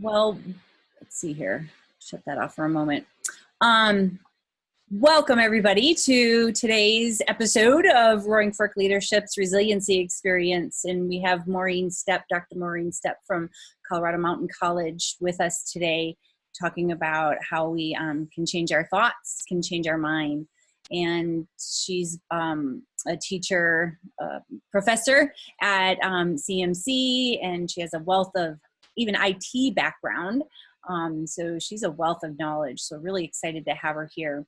Well, let's see here. Shut that off for a moment. Welcome everybody to today's episode of Roaring Fork Leadership's Resiliency Experience. And we have Maureen Stepp, Dr. Maureen Stepp from Colorado Mountain College with us today, talking about how we can change our thoughts, can change our mind. And she's a teacher, professor at CMC, and she has a wealth of even IT background. So she's a wealth of knowledge. So really excited to have her here.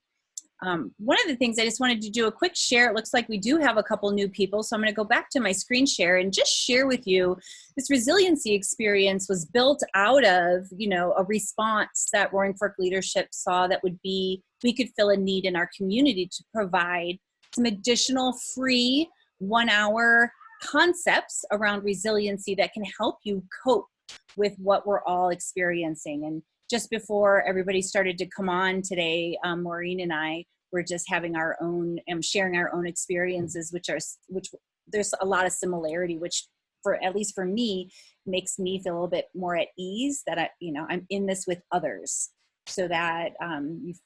One of the things I just wanted to do a quick share. It looks like we do have a couple new people. So I'm going to go back to my screen share and just share with you this resiliency experience was built out of, a response that Roaring Fork Leadership saw that would be, we could fill a need in our community to provide some additional free 1-hour concepts around resiliency that can help you cope with what we're all experiencing. And just before everybody started to come on today, Maureen and I were just having our own, sharing our own experiences, which there's a lot of similarity, which at least for me, makes me feel a little bit more at ease that I'm in this with others, so that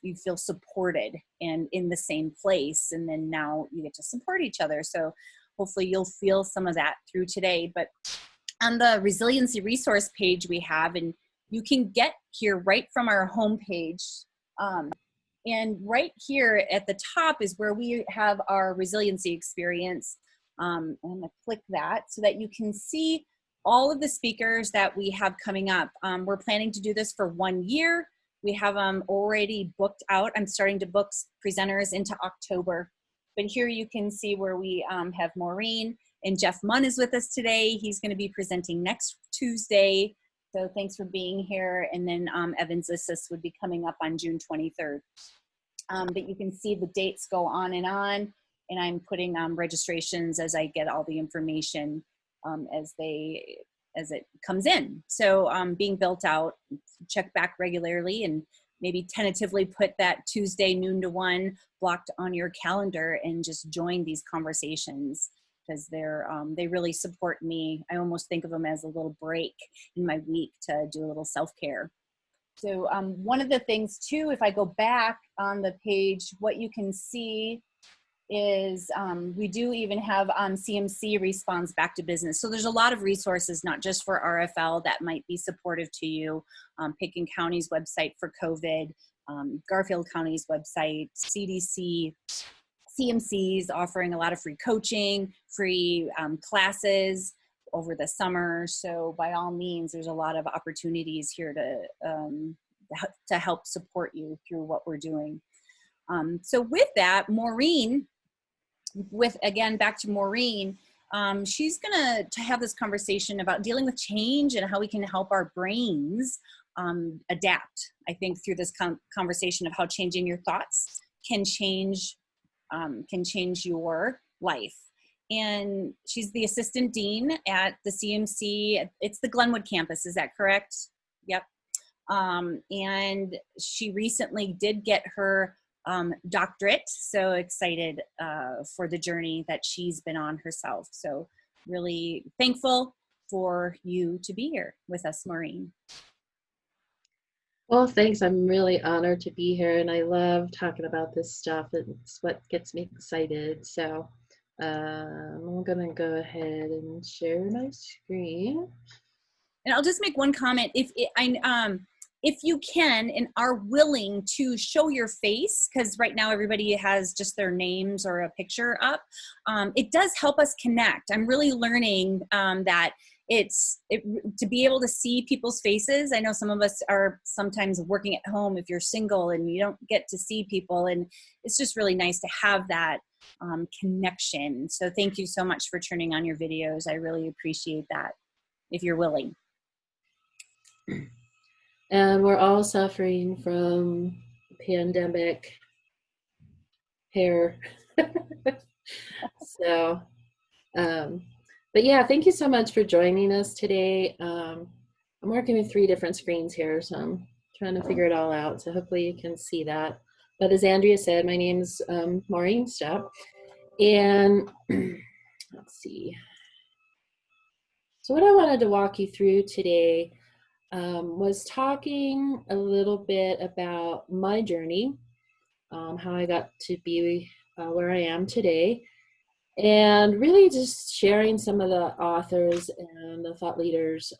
you feel supported and in the same place. And then now you get to support each other. So hopefully you'll feel some of that through today. But on the resiliency resource page we have, and you can get here right from our homepage. And right here at the top is where we have our resiliency experience. I'm gonna click that so that you can see all of the speakers that we have coming up. We're planning to do this for 1 year. We have already booked out. I'm starting to book presenters into October. But here you can see where we have Maureen, and Jeff Munn is with us today. He's going to be presenting next Tuesday. So thanks for being here. And then Evan's Assist would be coming up on June 23rd. But you can see the dates go on. And I'm putting registrations as I get all the information as it comes in. So being built out, check back regularly and maybe tentatively put that Tuesday noon to 1 blocked on your calendar and just join these conversations, because they really support me. I almost think of them as a little break in my week to do a little self-care. So one of the things too, if I go back on the page, what you can see is we do even have CMC responds back to business. So there's a lot of resources, not just for RFL, that might be supportive to you. Picken County's website for COVID, Garfield County's website, CDC, CMC's offering a lot of free coaching, free classes over the summer. So by all means, there's a lot of opportunities here to help support you through what we're doing. So with that, Maureen, back to Maureen, she's gonna have this conversation about dealing with change and how we can help our brains adapt. I think through this conversation of how changing your thoughts can change your life. And she's the assistant dean at the CMC. It's the Glenwood campus, is that correct? Yep. And she recently did get her doctorate. So excited for the journey that she's been on herself. So really thankful for you to be here with us, Maureen. Well, thanks. I'm really honored to be here, and I love talking about this stuff. It's what gets me excited. So I'm gonna go ahead and share my screen. And I'll just make one comment. If you can and are willing to show your face, because right now everybody has just their names or a picture up, it does help us connect. I'm really learning that to be able to see people's faces. I know some of us are sometimes working at home if you're single and you don't get to see people, and it's just really nice to have that connection. So thank you so much for turning on your videos. I really appreciate that, if you're willing. And we're all suffering from pandemic hair. So, but yeah, thank you so much for joining us today. I'm working with 3 different screens here, so I'm trying to figure it all out. So hopefully you can see that. But as Andrea said, my name's Maureen Stepp. And let's see. So what I wanted to walk you through today was talking a little bit about my journey, how I got to be where I am today, and really just sharing some of the authors and the thought leaders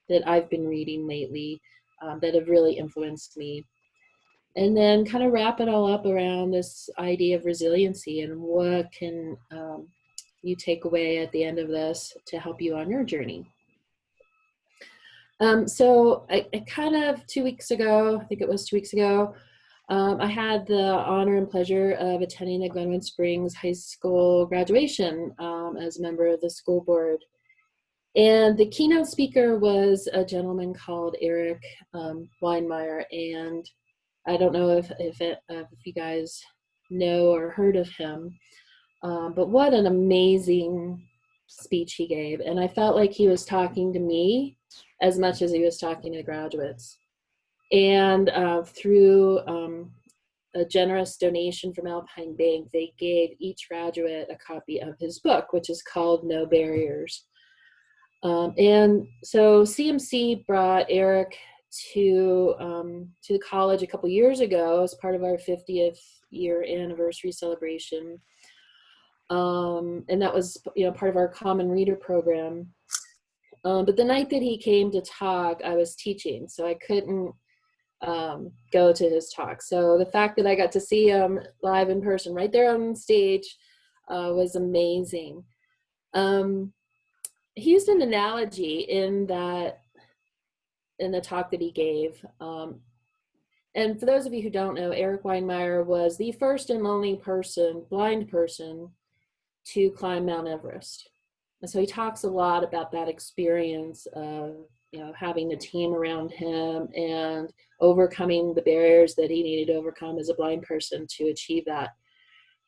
that I've been reading lately that have really influenced me. And then kind of wrap it all up around this idea of resiliency and what can you take away at the end of this to help you on your journey. So I kind of 2 weeks ago, I think it was 2 weeks ago, I had the honor and pleasure of attending the Glenwood Springs High School graduation as a member of the school board. And the keynote speaker was a gentleman called Eric Weinmeier. And I don't know if you guys know or heard of him, but what an amazing speech he gave. And I felt like he was talking to me as much as he was talking to graduates. And through a generous donation from Alpine Bank, they gave each graduate a copy of his book, which is called No Barriers. And so CMC brought Eric to the college a couple years ago as part of our 50th year anniversary celebration. And that was, part of our Common Reader program. But the night that he came to talk, I was teaching, so I couldn't go to his talk. So the fact that I got to see him live in person right there on stage was amazing. He used an analogy in the talk that he gave. And for those of you who don't know, Eric Weinmeier was the first and only blind person, to climb Mount Everest. And so he talks a lot about that experience of, having the team around him and overcoming the barriers that he needed to overcome as a blind person to achieve that.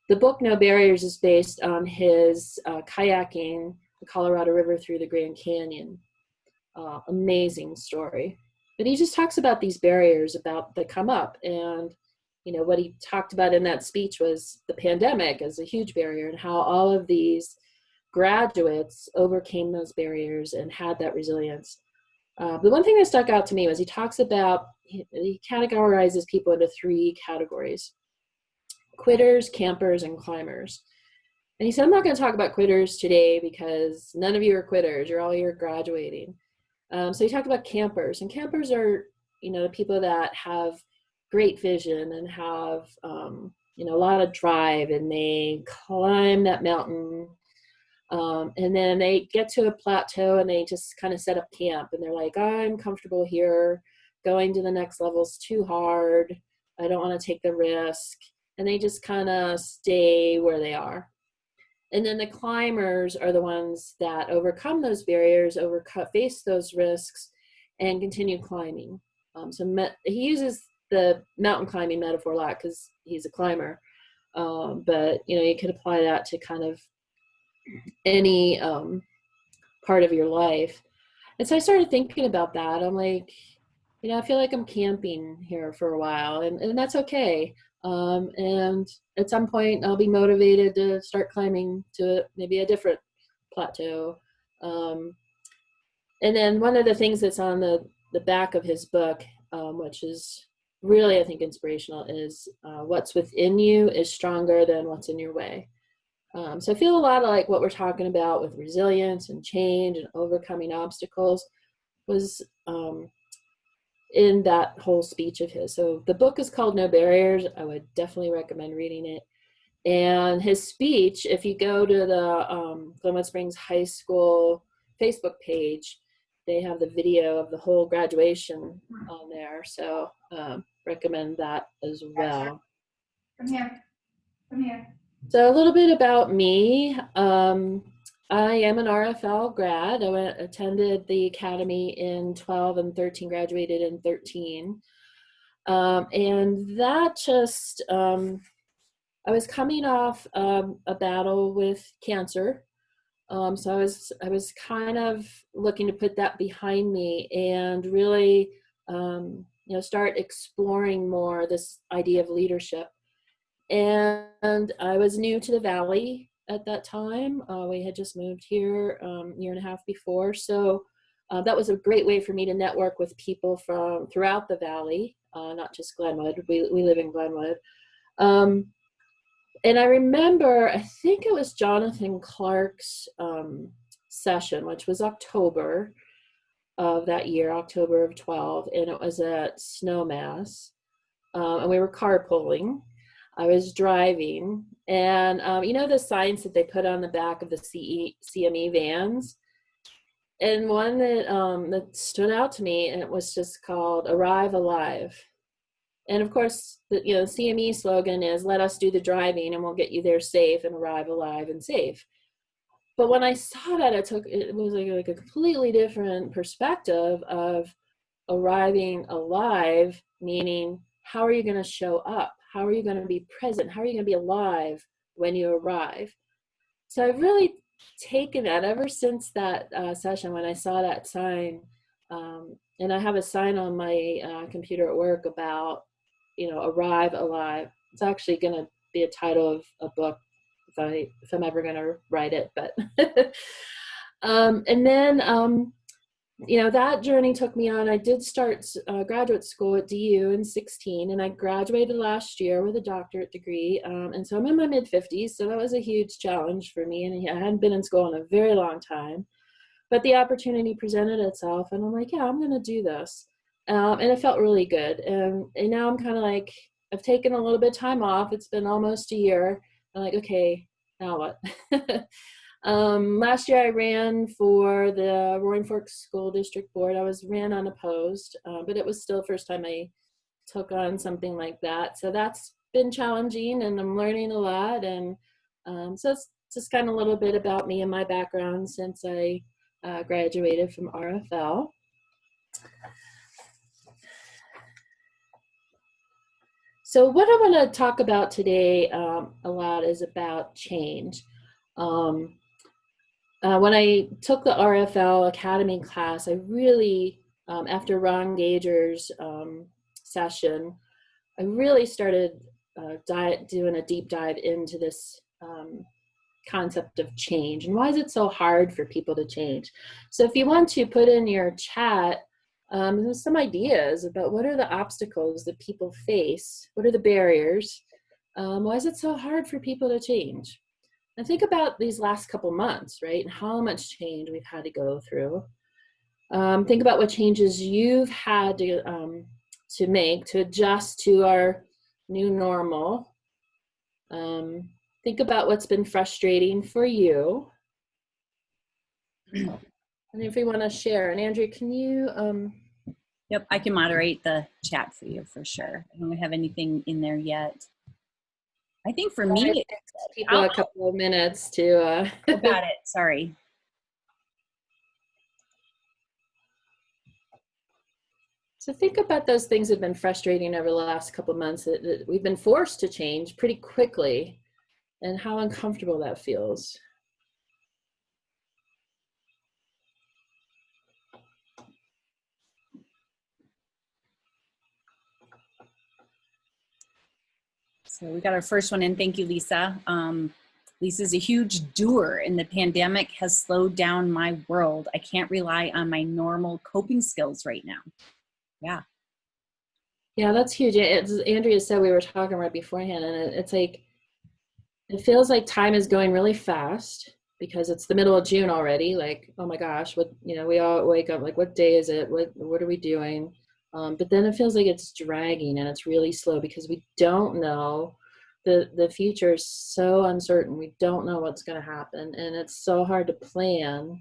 The book No Barriers is based on his kayaking the Colorado River through the Grand Canyon. Amazing story. But he just talks about these barriers that come up. And, what he talked about in that speech was the pandemic as a huge barrier and how all of these graduates overcame those barriers and had that resilience. The one thing that stuck out to me was he categorizes people into 3 categories: quitters, campers, and climbers. And he said, I'm not going to talk about quitters today because none of you are quitters. You're all here graduating. So he talked about campers. And campers are, the people that have great vision and have, a lot of drive, and they climb that mountain. And then they get to a plateau and they just kind of set up camp. And they're like, I'm comfortable here. Going to the next level is too hard. I don't want to take the risk. And they just kind of stay where they are. And then the climbers are the ones that overcome those barriers, face those risks, and continue climbing. He uses the mountain climbing metaphor a lot because he's a climber. But, you could apply that to kind of any part of your life. And so I started thinking about that. I'm like, I feel like I'm camping here for a while, and that's okay. And at some point I'll be motivated to start climbing to maybe a different plateau. And then one of the things that's on the back of his book, which is really, I think, inspirational, is what's within you is stronger than what's in your way. So I feel a lot like what we're talking about with resilience and change and overcoming obstacles was in that whole speech of his. So the book is called No Barriers. I would definitely recommend reading it. And his speech, if you go to the Glenwood Springs High School Facebook page, they have the video of the whole graduation on there. So recommend that as well. Come here. Come here. So a little bit about me. I am an RFL grad. I attended the academy in 12 and 13, graduated in 13. And that just, I was coming off a battle with cancer. So I was kind of looking to put that behind me and really, start exploring more this idea of leadership. And I was new to the Valley at that time. We had just moved here a year and a half before. So that was a great way for me to network with people from throughout the valley, not just Glenwood. We live in Glenwood. And I remember, I think it was Jonathan Clark's session, which was October of that year, October of 12, and it was at Snowmass, and we were carpooling. I was driving, and you know the signs that they put on the back of the CME vans? And one that stood out to me, and it was just called "Arrive Alive." And of course, the CME slogan is "Let us do the driving, and we'll get you there safe and arrive alive and safe." But when I saw that, it was like a completely different perspective of arriving alive, meaning how are you going to show up? How are you going to be present? How are you going to be alive when you arrive? So I've really taken that ever since that session when I saw that sign. And I have a sign on my computer at work about, arrive alive. It's actually going to be a title of a book if I'm ever going to write it. But and then that journey took me on. I did start graduate school at DU in 16, and I graduated last year with a doctorate degree. And so I'm in my mid-50s, so that was a huge challenge for me. And I hadn't been in school in a very long time. But the opportunity presented itself, and I'm like, yeah, I'm going to do this. And it felt really good. And now I'm kind of like, I've taken a little bit of time off. It's been almost a year. I'm like, okay, now what? Last year I ran for the Roaring Fork School District Board. I ran unopposed, but it was still the first time I took on something like that. So that's been challenging, and I'm learning a lot. And so it's just kind of a little bit about me and my background since I graduated from RFL. So what I want to talk about today a lot is about change. When I took the RFL Academy class, I really, after Ron Gager's session, I really started doing a deep dive into this concept of change. And why is it so hard for people to change? So if you want to put in your chat some ideas about what are the obstacles that people face, what are the barriers, why is it so hard for people to change? And think about these last couple months, right? And how much change we've had to go through. Think about what changes you've had to make to adjust to our new normal. Think about what's been frustrating for you. And if we want to share, and Andrea, can you? Yep, I can moderate the chat for you for sure. I don't have anything in there yet. I think for me, people a couple of minutes to. Got it. Sorry. So think about those things that have been frustrating over the last couple of months that we've been forced to change pretty quickly, and how uncomfortable that feels. So we got our first one in. Thank you, Lisa. Lisa's a huge doer, and the pandemic has slowed down my world. I can't rely on my normal coping skills right now. Yeah. Yeah, that's huge. As Andrea said, we were talking right beforehand, and it's like, it feels like time is going really fast because it's the middle of June already. Like, oh my gosh, we all wake up like, what day is it? What are we doing? But then it feels like it's dragging, and it's really slow because we don't know. The future is so uncertain. We don't know what's going to happen, and it's so hard to plan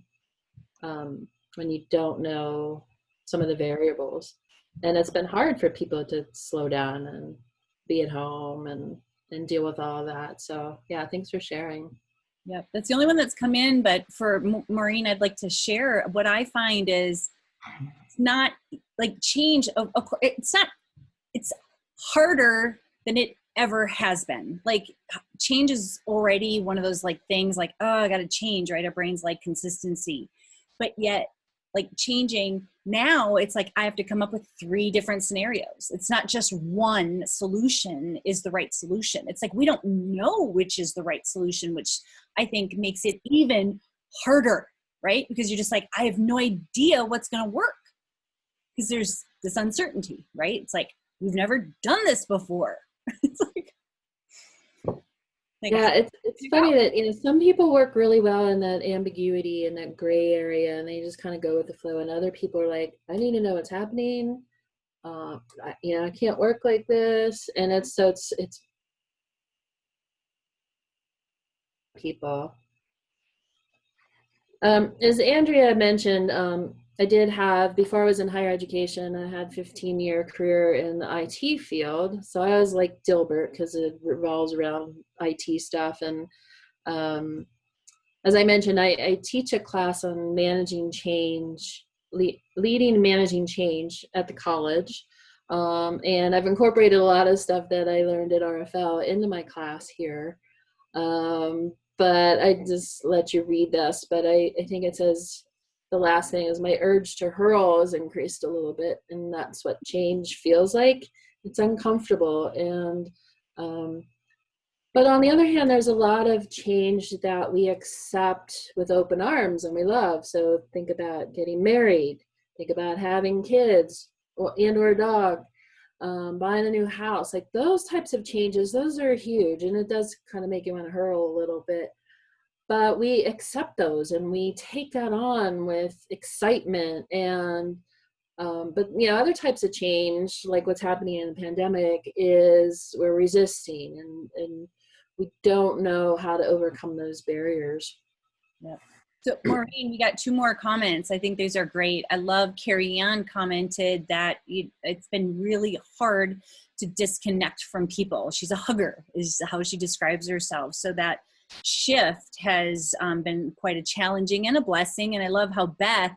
when you don't know some of the variables. And it's been hard for people to slow down and be at home and deal with all of that. So yeah, thanks for sharing. Yep, that's the only one that's come in. But for Maureen, I'd like to share what I find is it's not like change. It's harder than it ever has been. Like change is already one of those like things like, oh, I got to change, right? Our brain's like consistency, but yet like changing now, it's like I have to come up with 3 different scenarios. It's not just one solution is the right solution. It's like we don't know which is the right solution, which I think makes it even harder right? Because you're just like, I have no idea what's going to work because there's this uncertainty, right? It's like, we've never done this before. It's like Yeah, it's funny that, you know, some people work really well in that ambiguity and that gray area, and they just kind of go with the flow. And other people are like, I need to know what's happening. You know, I can't work like this. And it's people. As Andrea mentioned, I did have, before I was in higher education, I had 15-year career in the IT field. So I was like Dilbert because it revolves around IT stuff. And as I mentioned, I teach a class on managing change, leading and managing change at the college. And I've incorporated a lot of stuff that I learned at RFL into my class here. But I just let you read this, but I think it says the last thing is my urge to hurl has increased a little bit, and that's what change feels like. It's uncomfortable. And but on the other hand, there's a lot of change that we accept with open arms and we love. So think about getting married, think about having kids or a dog, buying a new house, like those types of changes, those are huge. And it does kind of make you want to hurl a little bit, but we accept those and we take that on with excitement. And but you know, other types of change, like what's happening in the pandemic, is we're resisting and we don't know how to overcome those barriers. Yeah. So Maureen, we got 2 more comments. I think those are great. I love Carrie Ann commented that it's been really hard to disconnect from people. She's a hugger is how she describes herself. So that shift has been quite a challenging and a blessing. And I love how Beth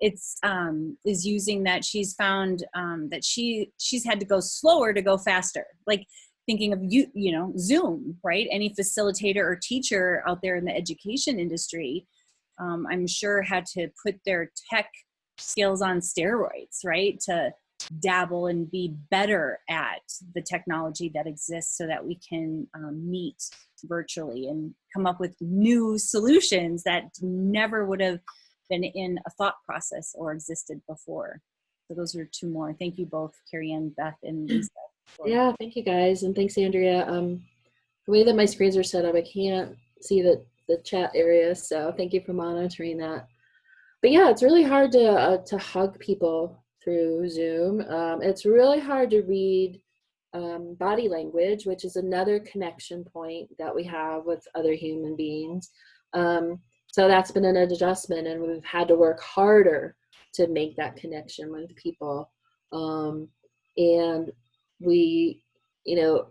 is using that. She's found that she's had to go slower to go faster. Like thinking of you know, Zoom, right? Any facilitator or teacher out there in the education industry, I'm sure had to put their tech skills on steroids, right? To dabble and be better at the technology that exists so that we can meet virtually and come up with new solutions that never would have been in a thought process or existed before. So those are 2 more. Thank you both, Carrie Ann, Beth, and Lisa. Yeah, thank you guys. And thanks, Andrea. The way that my screens are set up, I can't see the chat area. So thank you for monitoring that. But yeah, it's really hard to hug people through Zoom. It's really hard to read body language, which is another connection point that we have with other human beings. So that's been an adjustment, and we've had to work harder to make that connection with people. And we, you know,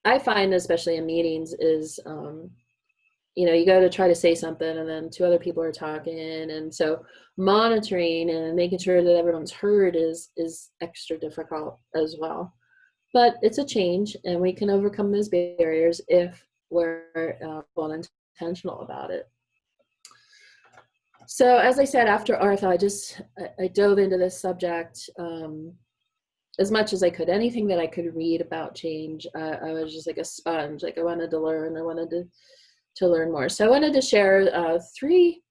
I find, especially in meetings, is, you know, you go to try to say something and then 2 other people are talking. And so monitoring and making sure that everyone's heard is extra difficult as well. But it's a change, and we can overcome those barriers if we're intentional about it. So as I said, after RFL, I dove into this subject as much as I could. Anything that I could read about change, I was just like a sponge. Like I wanted to learn. I wanted to learn more. So I wanted to share 3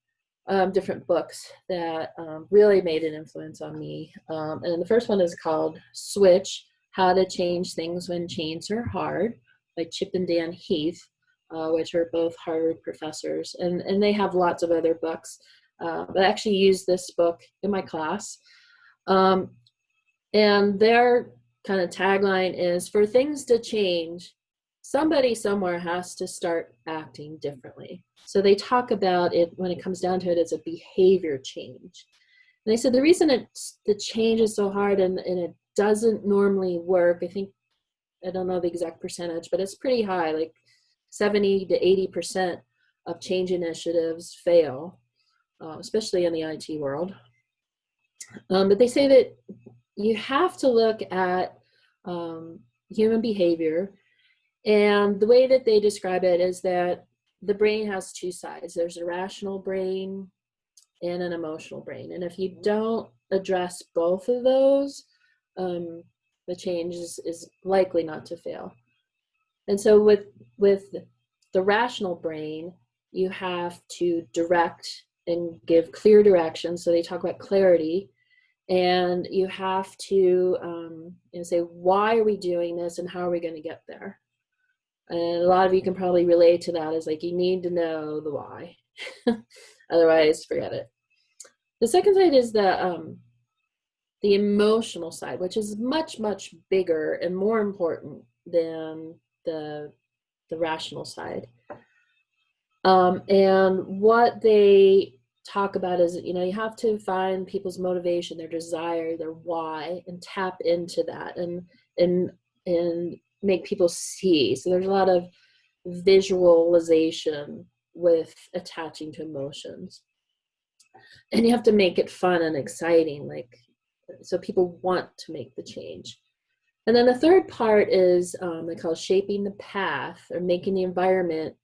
different books that really made an influence on me. And the first one is called Switch: How to Change Things When Chains Are Hard by Chip and Dan Heath, which are both Harvard professors. And they have lots of other books. But I actually used this book in my class. And their kind of tagline is, for things to change, somebody somewhere has to start acting differently. So they talk about it, when it comes down to it, it's a behavior change. And they said the reason the change is so hard and it doesn't normally work, I don't know the exact percentage, but it's pretty high, like 70 to 80% of change initiatives fail, especially in the IT world. But they say that you have to look at human behavior, and the way that they describe it is that the brain has 2 sides. There's a rational brain and an emotional brain, and if you don't address both of those, the change is likely not to fail. And so with the rational brain, you have to direct and give clear direction. So they talk about clarity, and you have to say, why are we doing this and how are we going to get there? And a lot of you can probably relate to that. Is like, you need to know the why. Otherwise, forget it. The second side is the emotional side, which is much, much bigger and more important than the rational side. And what they talk about is, you have to find people's motivation, their desire, their why, and tap into that and make people see. So there's a lot of visualization with attaching to emotions. And you have to make it fun and exciting, so people want to make the change. And then the third part is they call shaping the path, or making the environment,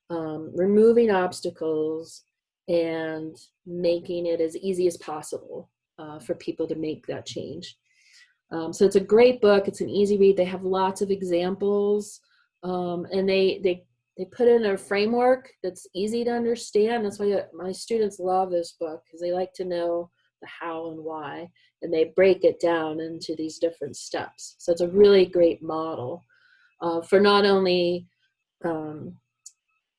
removing obstacles and making it as easy as possible for people to make that change. So it's a great book. It's an easy read. They have lots of examples, and they put in a framework that's easy to understand. That's why my students love this book, because they like to know the how and why, and they break it down into these different steps. So it's a really great model for not only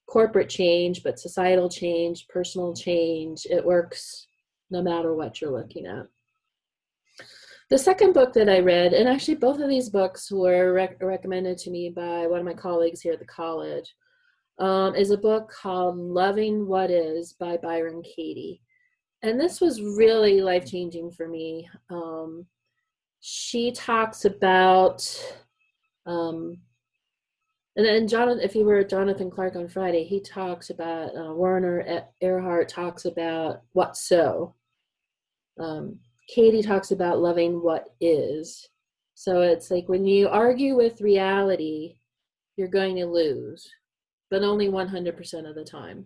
corporate change, but societal change, personal change. It works no matter what you're looking at. The second book that I read, and actually both of these books were recommended to me by one of my colleagues here at the college, is a book called Loving What Is by Byron Katie. And this was really life-changing for me. She talks about, and then Jonathan, if you were Jonathan Clark on Friday, he talks about, Werner Erhard talks about what so. Katie talks about loving what is. So it's like, when you argue with reality, you're going to lose, but only 100% of the time.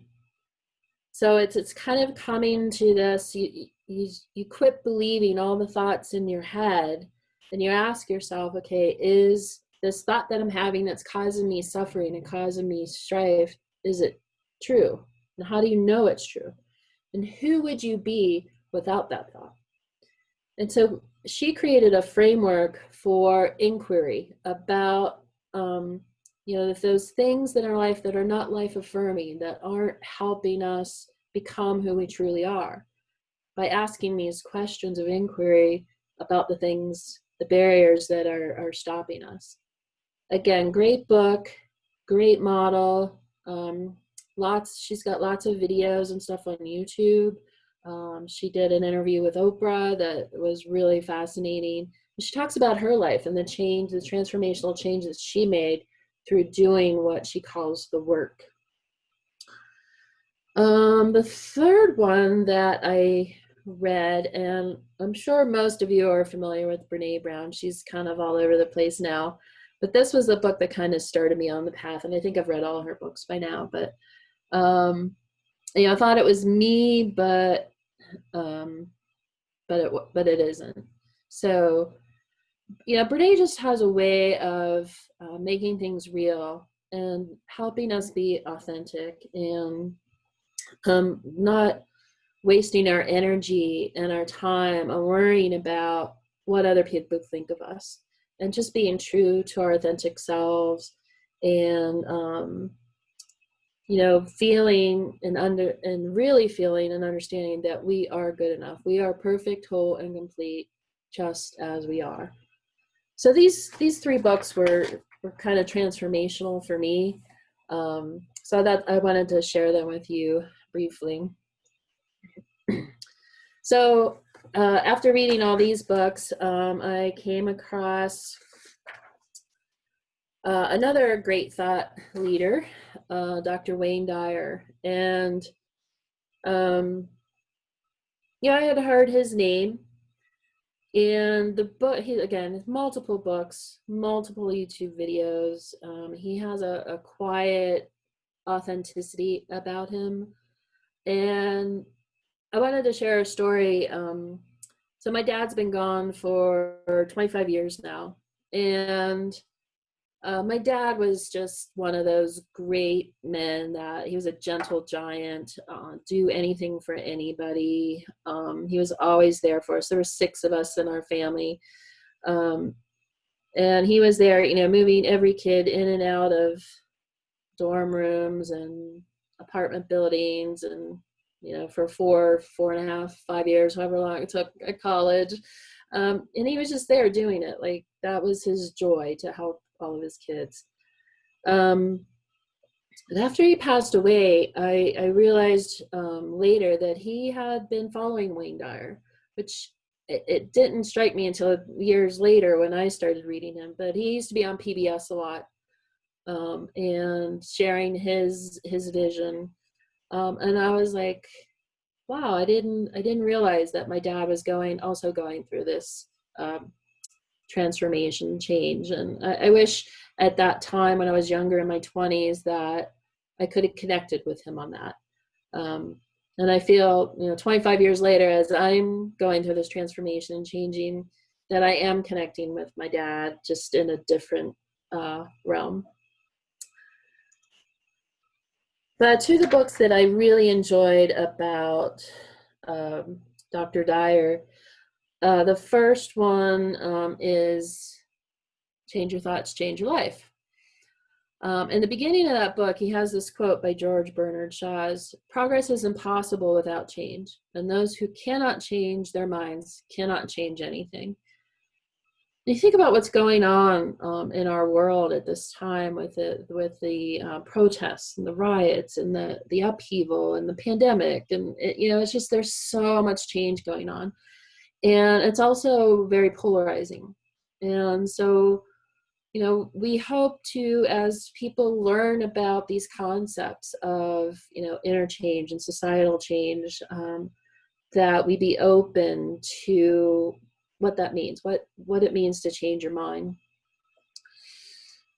So it's kind of coming to this, you quit believing all the thoughts in your head, and you ask yourself, okay, is this thought that I'm having that's causing me suffering and causing me strife, is it true? And how do you know it's true? And who would you be without that thought? And so she created a framework for inquiry about, if those things in our life that are not life affirming, that aren't helping us become who we truly are, by asking these questions of inquiry about the things, the barriers that are stopping us. Again, great book, great model. She's got lots of videos and stuff on YouTube. She did an interview with Oprah that was really fascinating. She talks about her life and the transformational change that she made through doing what she calls the work. The third one that I read, and I'm sure most of you are familiar with Brene Brown. She's kind of all over the place now, but this was a book that kind of started me on the path, and I think I've read all her books by now, but I thought it was me, but it isn't. So, Brene just has a way of making things real and helping us be authentic, and not wasting our energy and our time on worrying about what other people think of us, and just being true to our authentic selves, and feeling and really feeling and understanding that we are good enough. We are perfect, whole, and complete, just as we are. So these three books were kind of transformational for me. So that I wanted to share them with you briefly. So after reading all these books, I came across another great thought leader, Dr. Wayne Dyer. And I had heard his name. And the book, again, multiple books, multiple YouTube videos. He has a quiet authenticity about him. And I wanted to share a story. So my dad's been gone for 25 years now. And My dad was just one of those great men that he was a gentle giant, do anything for anybody. He was always there for us. There were 6 of us in our family. And he was there, moving every kid in and out of dorm rooms and apartment buildings, and for 4.5, 5 years, however long it took at college. And he was just there doing it. Like, that was his joy, to help all of his kids. And after he passed away, I realized later that he had been following Wayne Dyer, which it didn't strike me until years later when I started reading him. But he used to be on PBS a lot, and sharing his vision. And I was like, wow, I didn't realize that my dad was also going through this transformation change. And I wish at that time, when I was younger, in my 20s, that I could have connected with him on that. And I feel, 25 years later, as I'm going through this transformation and changing, that I am connecting with my dad, just in a different realm. But 2 of the books that I really enjoyed about Dr. Dyer, the first one is Change Your Thoughts, Change Your Life. In the beginning of that book, he has this quote by George Bernard Shaw's: "Progress is impossible without change, and those who cannot change their minds cannot change anything." You think about what's going on in our world at this time with the protests and the riots and the upheaval and the pandemic, and it's just, there's so much change going on, and it's also very polarizing. And so, we hope to, as people learn about these concepts of interchange and societal change, that we be open to what that means, what it means to change your mind.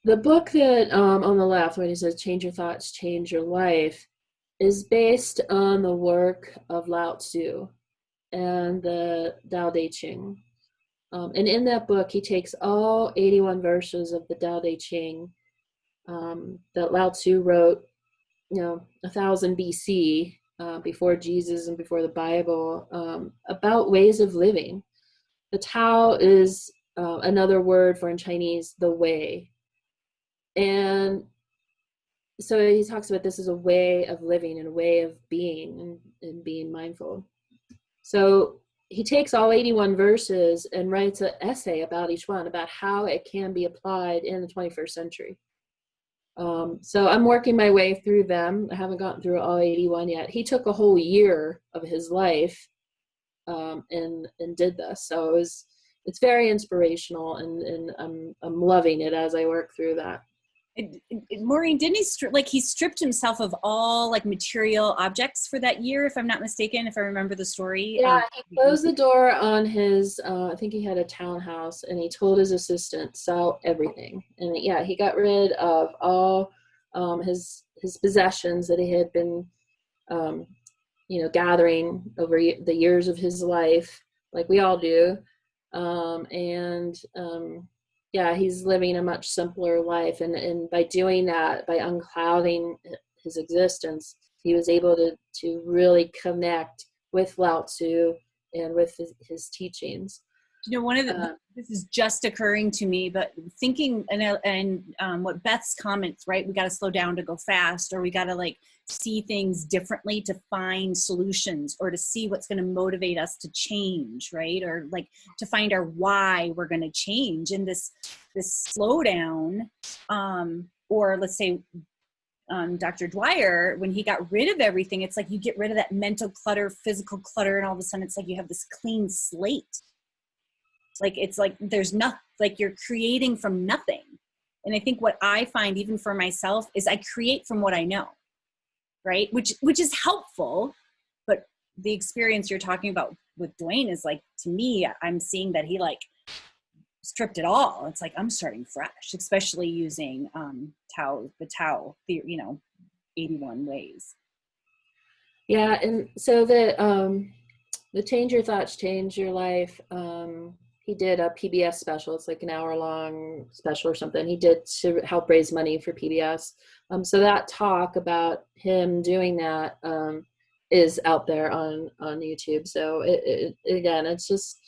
The book that on the left, when he says change your thoughts, change your life, is based on the work of Lao Tzu and the Tao Te Ching. And in that book, he takes all 81 verses of the Tao Te Ching that Lao Tzu wrote, 1000 BC, before Jesus and before the Bible, about ways of living. The Tao is another word for, in Chinese, the way. And so he talks about this as a way of living and a way of being and being mindful. So he takes all 81 verses and writes an essay about each one, about how it can be applied in the 21st century. So I'm working my way through them. I haven't gotten through all 81 yet. He took a whole year of his life and did this. So it's very inspirational, and I'm loving it as I work through that. Maureen, didn't he stripped himself of all material objects for that year, if I'm not mistaken, if I remember the story? Yeah, he closed the door on his, I think he had a townhouse, and he told his assistant, sell everything. And yeah, he got rid of all his possessions that he had been, gathering over the years of his life, like we all do. Yeah, he's living a much simpler life. And by doing that, by unclouding his existence, he was able to really connect with Lao Tzu and with his teachings. One of the, this is just occurring to me, but thinking and what Beth's comments, right? We got to slow down to go fast, or we got to see things differently to find solutions, or to see what's going to motivate us to change, right? Or to find our why we're going to change. And this slowdown, or let's say Dr. Dyer, when he got rid of everything, it's you get rid of that mental clutter, physical clutter, and all of a sudden it's you have this clean slate. It's there's nothing, you're creating from nothing. And I think what I find, even for myself, is I create from what I know, right? Which is helpful, but the experience you're talking about with Dwayne is to me, I'm seeing that he stripped it all. It's I'm starting fresh, especially using the Tao, 81 ways. Yeah, and so the change your thoughts, change your life. he did a PBS special. It's like an hour-long special or something. He did to help raise money for PBS. So that talk about him doing that is out there on YouTube. So again, it's just,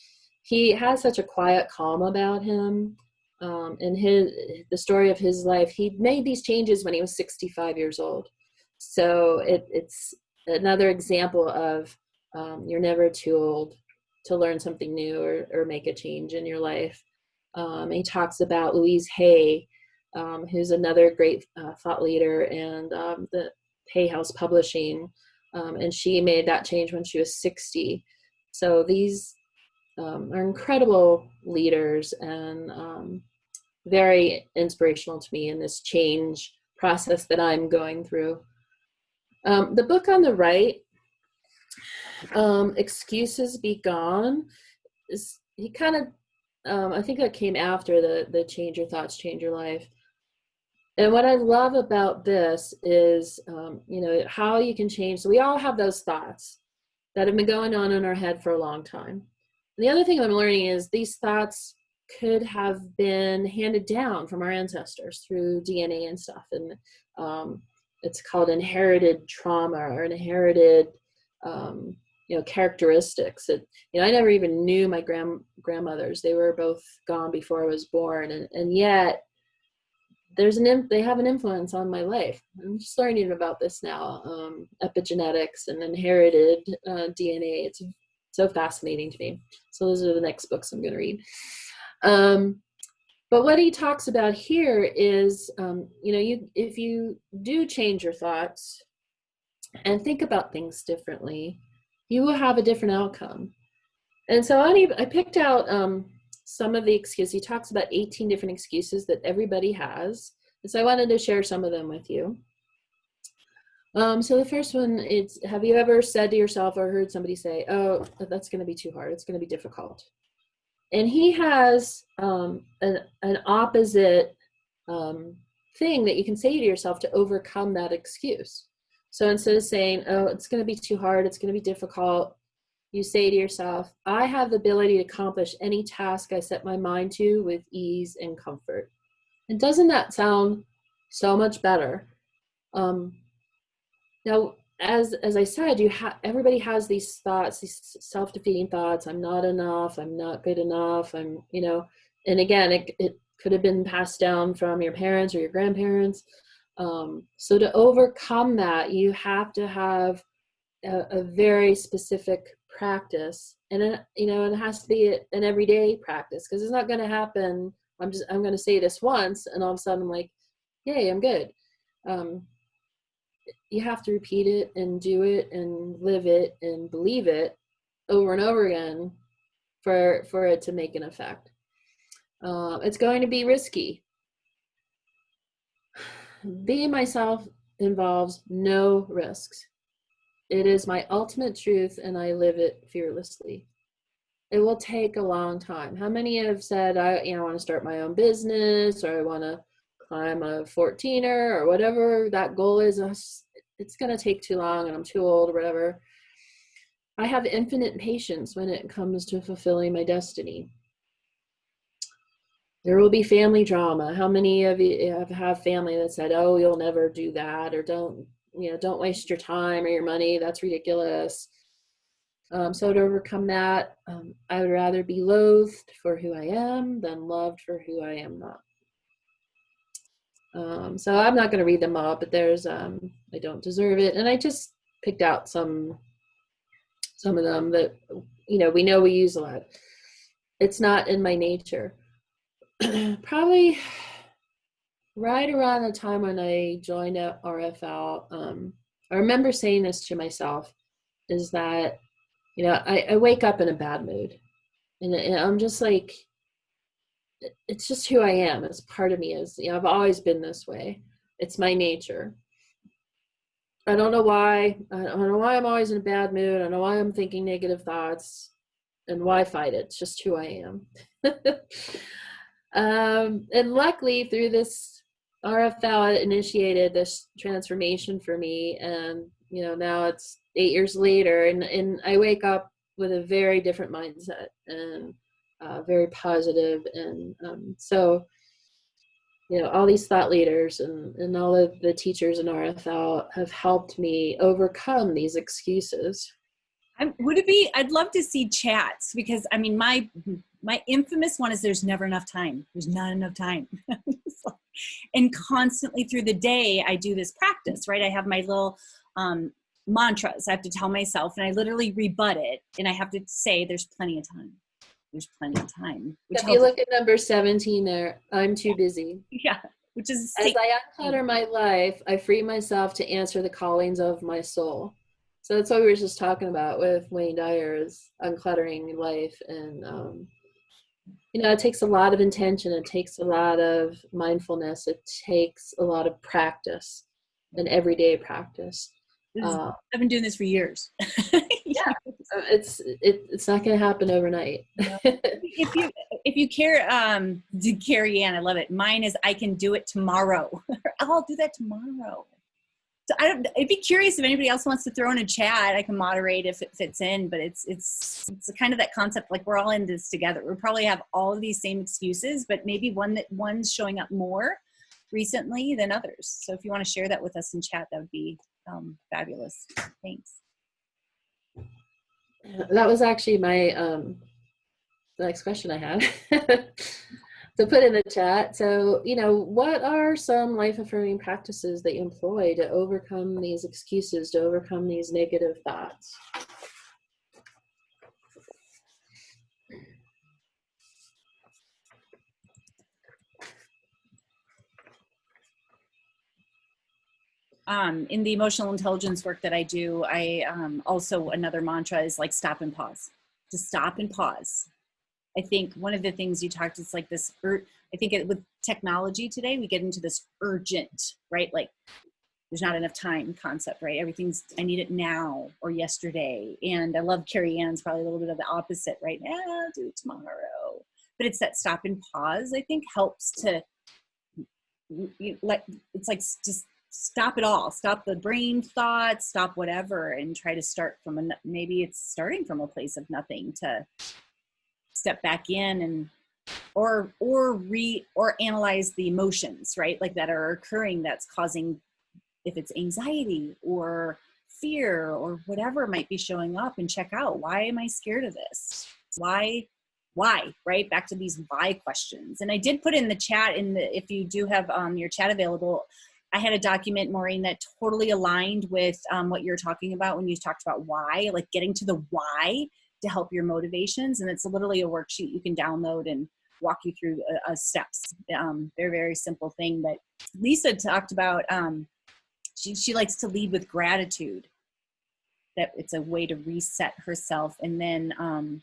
he has such a quiet calm about him. And the story of his life, he made these changes when he was 65 years old. So it's another example of you're never too old to learn something new or make a change in your life. He talks about Louise Hay, who's another great thought leader, and the Hay House Publishing, and she made that change when she was 60. So these are incredible leaders and very inspirational to me in this change process that I'm going through. The book on the right, Excuses Be Gone, he kind of, I think that came after the Change Your Thoughts, Change Your Life. And what I love about this is, how you can change. So we all have those thoughts that have been going on in our head for a long time. And the other thing I'm learning is these thoughts could have been handed down from our ancestors through DNA and stuff. And it's called inherited trauma or inherited characteristics. I never even knew my grandmothers. They were both gone before I was born, and yet they have an influence on my life. I'm just learning about this now, epigenetics and inherited DNA. It's so fascinating to me. So those are the next books I'm going to read. But what he talks about here is, if you do change your thoughts and think about things differently, you will have a different outcome. And so I picked out some of the excuses. He talks about 18 different excuses that everybody has. And so I wanted to share some of them with you. So the first one is, have you ever said to yourself or heard somebody say, oh, that's going to be too hard. It's going to be difficult. And he has an opposite thing that you can say to yourself to overcome that excuse. So instead of saying, oh, it's going to be too hard, it's going to be difficult, you say to yourself, I have the ability to accomplish any task I set my mind to with ease and comfort. And doesn't that sound so much better? Now, as I said, everybody has these thoughts, these self-defeating thoughts. I'm not enough. I'm not good enough. And again, it could have been passed down from your parents or your grandparents. So to overcome that, you have to have a very specific practice, and it has to be an everyday practice, because it's not going to happen. I'm going to say this once, and all of a sudden I'm like, yay, I'm good. You have to repeat it and do it and live it and believe it over and over again for it to make an effect. It's going to be risky. Being myself involves no risks. It is my ultimate truth, and I live it fearlessly. It will take a long time. How many have said, I want to start my own business, or I want to climb a 14er, or whatever that goal is? It's going to take too long, and I'm too old, or whatever. I have infinite patience when it comes to fulfilling my destiny. There will be family drama. How many of you have family that said, oh, you'll never do that, or don't waste your time or your money, that's ridiculous. So to overcome that, I would rather be loathed for who I am than loved for who I am not. So I'm not going to read them all, but there's I don't deserve it, and I just picked out some of them that we know we use a lot. It's not in my nature. Probably right around the time when I joined at RFL, I remember saying this to myself, is that, I wake up in a bad mood, and I'm just like, it's just who I am. It's part of me. I've always been this way. It's my nature. I don't know why. I don't know why I'm always in a bad mood. I don't know why I'm thinking negative thoughts, and why fight it. It's just who I am. And luckily, through this RFL, it initiated this transformation for me, and now it's 8 years later, and I wake up with a very different mindset, and very positive. And so, all these thought leaders and all of the teachers in RFL have helped me overcome these excuses. I'd love to see chats, because I mean, my infamous one is there's never enough time. There's not enough time. And constantly through the day, I do this practice, right? I have my little mantras I have to tell myself, and I literally rebut it. And I have to say, there's plenty of time. There's plenty of time. If you look at number 17 there, I'm too busy. Yeah. Which is as I unclutter my life, I free myself to answer the callings of my soul. So that's what we were just talking about with Wayne Dyer, is uncluttering life. And, it takes a lot of intention. It takes a lot of mindfulness. It takes a lot of practice, and everyday practice. I've been doing this for years. Yeah, it's not going to happen overnight. If you care, Carrie Ann, I love it. Mine is, I can do it tomorrow. I'll do that tomorrow. So I'd be curious if anybody else wants to throw in a chat. I can moderate if it fits in, but it's kind of that concept, like we're all in this together. We probably have all of these same excuses, but maybe one's showing up more recently than others. So if you want to share that with us in chat, that would be fabulous. Thanks. That was actually my the next question I had to put in the chat. So, what are some life-affirming practices that you employ to overcome these excuses, to overcome these negative thoughts? In the emotional intelligence work that I do, I also, another mantra is like stop and pause. To stop and pause. I think one of the things you talked is like this, I think with technology today, we get into this urgent, right? Like there's not enough time concept, right? I need it now or yesterday. And I love Carrie Ann's probably a little bit of the opposite, right? I'll do it tomorrow. But it's that stop and pause, I think, helps to, it's like just stop it all. Stop the brain thoughts, stop whatever, and try to start from maybe it's starting from a place of nothing to step back in and or analyze the emotions, right? Like that are occurring, that's causing, if it's anxiety or fear or whatever might be showing up, and check out, why am I scared of this? Why, right? Back to these why questions. And I did put in the chat, if you do have your chat available, I had a document, Maureen, that totally aligned with what you're talking about when you talked about why, like getting to the why to help your motivations. And it's literally a worksheet you can download and walk you through steps. Very, very simple thing. But Lisa talked about, she likes to lead with gratitude, that it's a way to reset herself. And then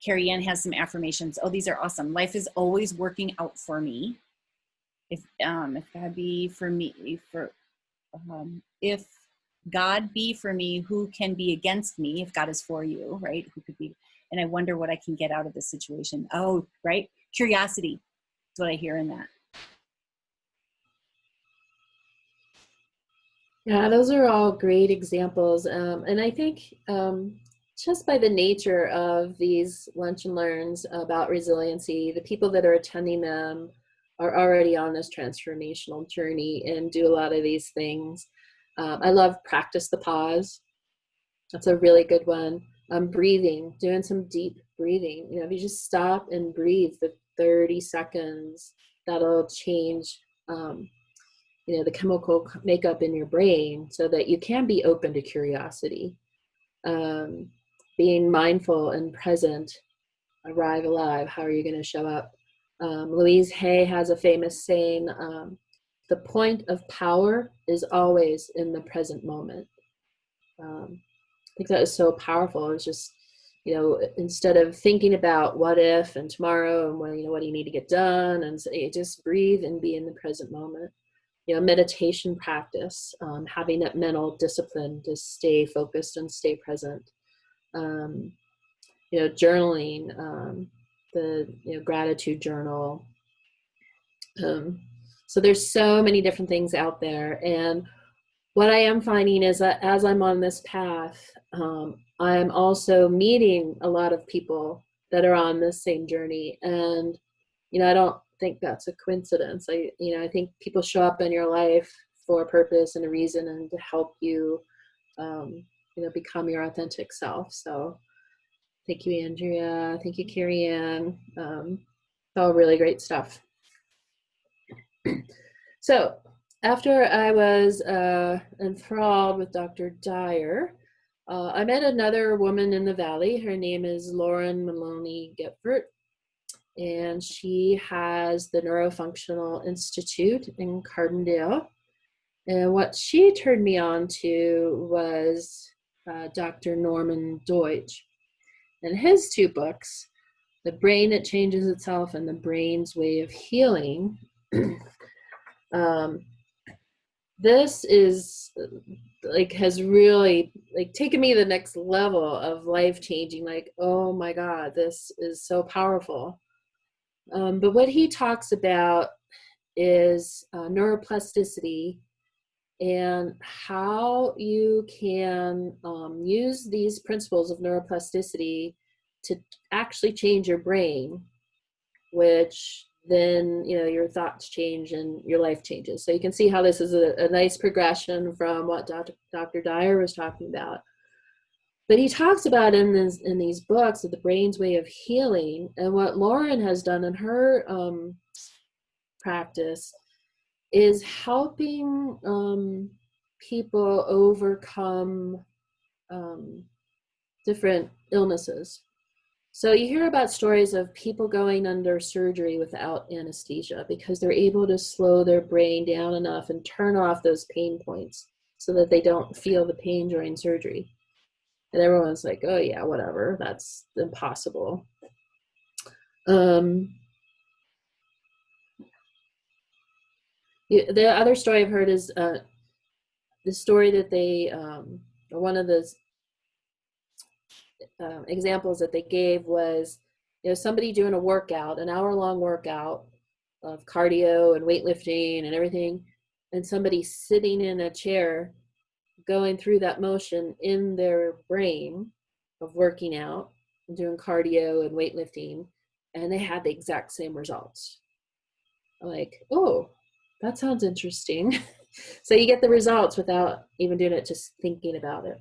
Carrie Ann has some affirmations. Oh, these are awesome. Life is always working out for me. If God be for me, if God be for me, who can be against me? If God is for you, right? Who could be? And I wonder what I can get out of this situation. Oh, right. Curiosity is what I hear in that. Yeah, those are all great examples. And I think just by the nature of these lunch and learns about resiliency, the people that are attending them are already on this transformational journey and do a lot of these things. I love practice the pause. That's a really good one. Breathing, doing some deep breathing. If you just stop and breathe for 30 seconds, that'll change, the chemical makeup in your brain so that you can be open to curiosity. Being mindful and present, arrive alive. How are you going to show up? Louise Hay has a famous saying, the point of power is always in the present moment. I think that is so powerful. It's just, instead of thinking about what if and tomorrow and what do you need to get done, and so just breathe and be in the present moment. Meditation practice, having that mental discipline to stay focused and stay present. Journaling, the gratitude journal. So there's so many different things out there. And what I am finding is that as I'm on this path, I'm also meeting a lot of people that are on this same journey. And, I don't think that's a coincidence. I think people show up in your life for a purpose and a reason and to help you, become your authentic self. So thank you, Andrea. Thank you, Carrie Ann. All really great stuff. So after I was enthralled with Dr. Dyer, I met another woman in the Valley. Her name is Lauren Maloney Getfert, and she has the Neurofunctional Institute in Carbondale. And what she turned me on to was Dr. Norman Doidge. And his two books, The Brain That Changes Itself and The Brain's Way of Healing, this is has really taken me to the next level of life-changing. Oh my God, this is so powerful. But what he talks about is neuroplasticity and how you can use these principles of neuroplasticity to actually change your brain, which then your thoughts change and your life changes. So you can see how this is a nice progression from what Dr. Dyer was talking about. But he talks about in these books of the brain's way of healing, and what Lauren has done in her practice is helping people overcome different illnesses. So you hear about stories of people going under surgery without anesthesia because they're able to slow their brain down enough and turn off those pain points so that they don't feel the pain during surgery. And everyone's like, oh yeah, whatever, that's impossible. The other story I've heard is the story that they, or one of the examples that they gave was, somebody doing a workout, an hour-long workout of cardio and weightlifting and everything, and somebody sitting in a chair going through that motion in their brain of working out and doing cardio and weightlifting, and they had the exact same results. I'm like, oh, that sounds interesting. So you get the results without even doing it, just thinking about it.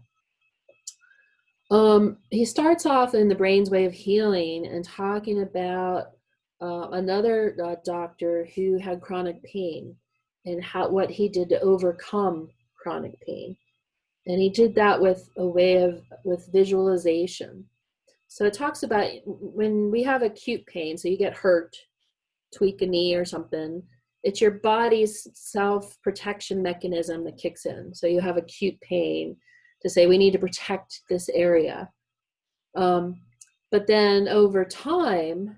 He starts off in The Brain's Way of Healing and talking about another doctor who had chronic pain and what he did to overcome chronic pain. And he did that with visualization. So it talks about when we have acute pain, so you get hurt, tweak a knee or something, it's your body's self-protection mechanism that kicks in. So you have acute pain to say, we need to protect this area. But then over time,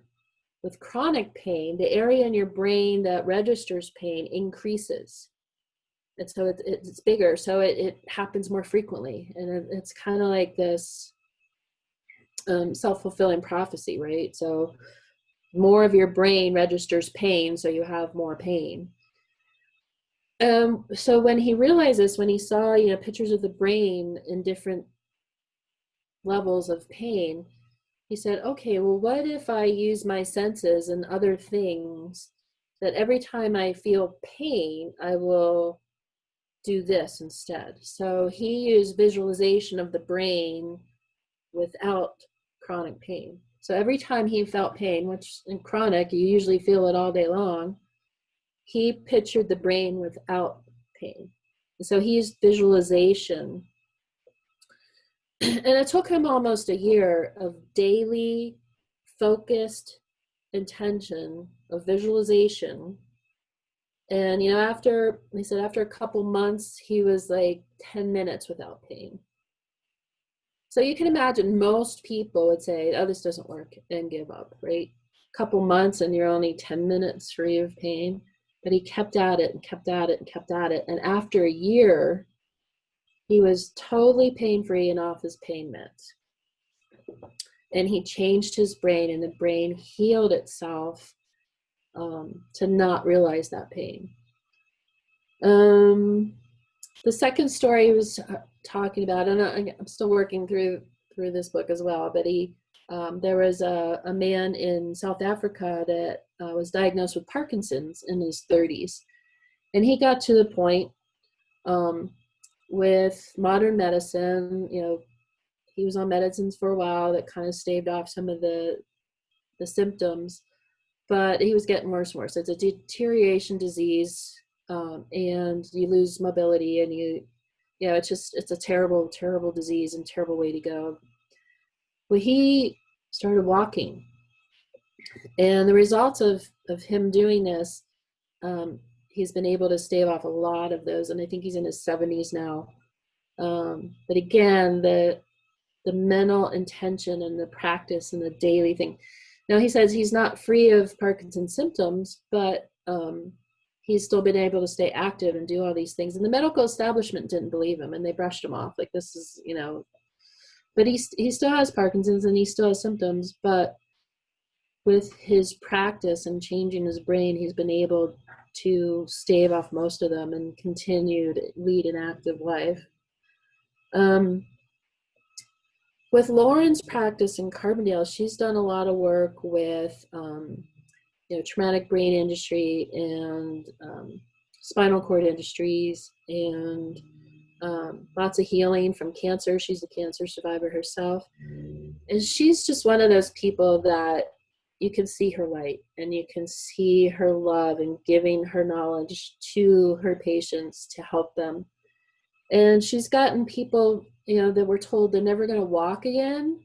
with chronic pain, the area in your brain that registers pain increases. And so it's bigger, so it happens more frequently. And it's kind of like this self-fulfilling prophecy, right? So more of your brain registers pain, so you have more pain. So when he realized this, when he saw, pictures of the brain in different levels of pain, he said, okay, well, what if I use my senses and other things that every time I feel pain, I will do this instead. So he used visualization of the brain without chronic pain. So every time he felt pain, which in chronic, you usually feel it all day long, he pictured the brain without pain. So he used visualization. And it took him almost a year of daily focused intention of visualization. And, after a couple months, he was like 10 minutes without pain. So you can imagine most people would say, oh, this doesn't work, and give up, right? A couple months and you're only 10 minutes free of pain. But he kept at it and kept at it and kept at it. And after a year, he was totally pain-free and off his pain meds. And he changed his brain, and the brain healed itself to not realize that pain. The second story he was talking about, and I'm still working through this book as well, but he There was a man in South Africa that was diagnosed with Parkinson's in his 30s. And he got to the point with modern medicine, he was on medicines for a while that kind of staved off some of the symptoms, but he was getting worse and worse. It's a deterioration disease, and you lose mobility, and it's a terrible, terrible disease and terrible way to go. Well, he started walking, and the results of him doing this, he's been able to stave off a lot of those, and I think he's in his 70s now. But again, the mental intention and the practice and the daily thing. Now, he says he's not free of Parkinson's symptoms, but he's still been able to stay active and do all these things. And the medical establishment didn't believe him, and they brushed him off. Like, this is, but he still has Parkinson's and he still has symptoms. But with his practice and changing his brain, he's been able to stave off most of them and continue to lead an active life. With Lauren's practice in Carbondale, she's done a lot of work with traumatic brain injury and spinal cord industries, and lots of healing from cancer. She's a cancer survivor herself. And she's just one of those people that you can see her light, and you can see her love and giving her knowledge to her patients to help them. And she's gotten people, that were told they're never going to walk again,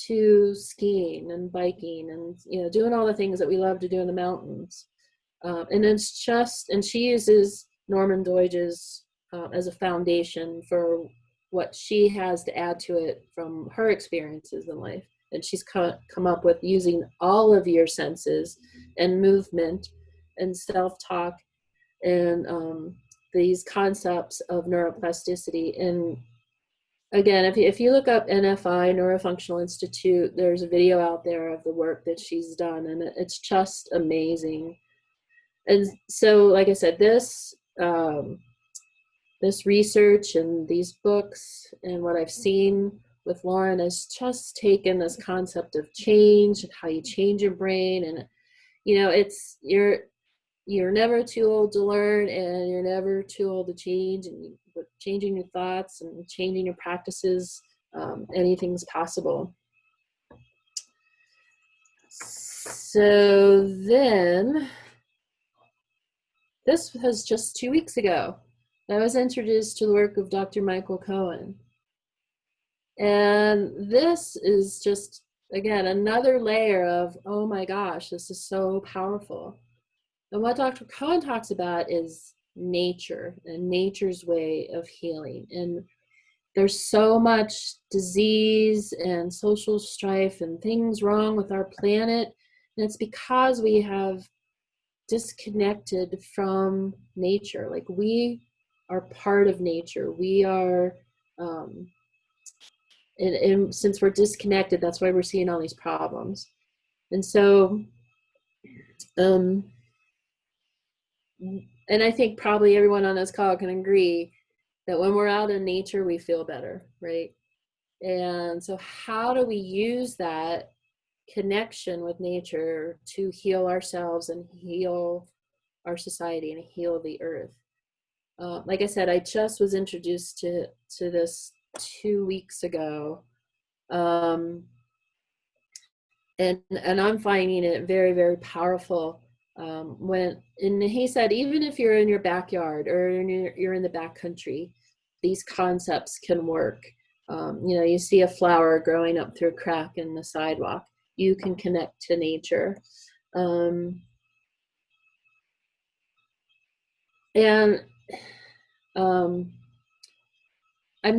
to skiing and biking and, doing all the things that we love to do in the mountains. And she uses Norman Doidge's as a foundation for what she has to add to it from her experiences in life. And she's come up with using all of your senses and movement and self-talk and these concepts of neuroplasticity. And again, if you look up NFI, Neurofunctional Institute, there's a video out there of the work that she's done, and it's just amazing. And so, like I said, this research and these books and what I've seen with Lauren has just taken this concept of change and how you change your brain. And, you're never too old to learn, and you're never too old to change, and changing your thoughts and changing your practices, anything's possible. So then, this was just 2 weeks ago. I was introduced to the work of Dr. Michael Cohen. And this is just, again, another layer of, oh my gosh, this is so powerful. And what Dr. Cohen talks about is nature and nature's way of healing. And there's so much disease and social strife and things wrong with our planet. And it's because we have disconnected from nature. Like, we are part of nature. We are, and since we're disconnected, that's why we're seeing all these problems. And so, and I think probably everyone on this call can agree that when we're out in nature, we feel better, right? And so how do we use that connection with nature to heal ourselves and heal our society and heal the earth? Like I said, I just was introduced to this 2 weeks ago. And I'm finding it very, very powerful. And he said, even if you're in your backyard or you're in the backcountry, these concepts can work. You see a flower growing up through a crack in the sidewalk, you can connect to nature. I'm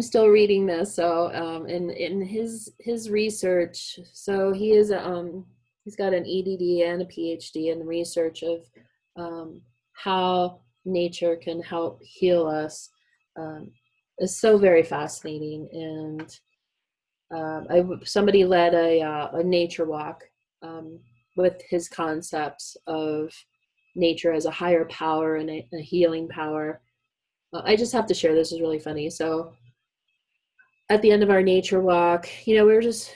still reading this. So in his research, so he is he's got an EDD and a PhD in the research of how nature can help heal us. It's so very fascinating. And somebody led a nature walk with his concepts of nature as a higher power and a healing power. I just have to share, this is really funny. So at the end of our nature walk, we were just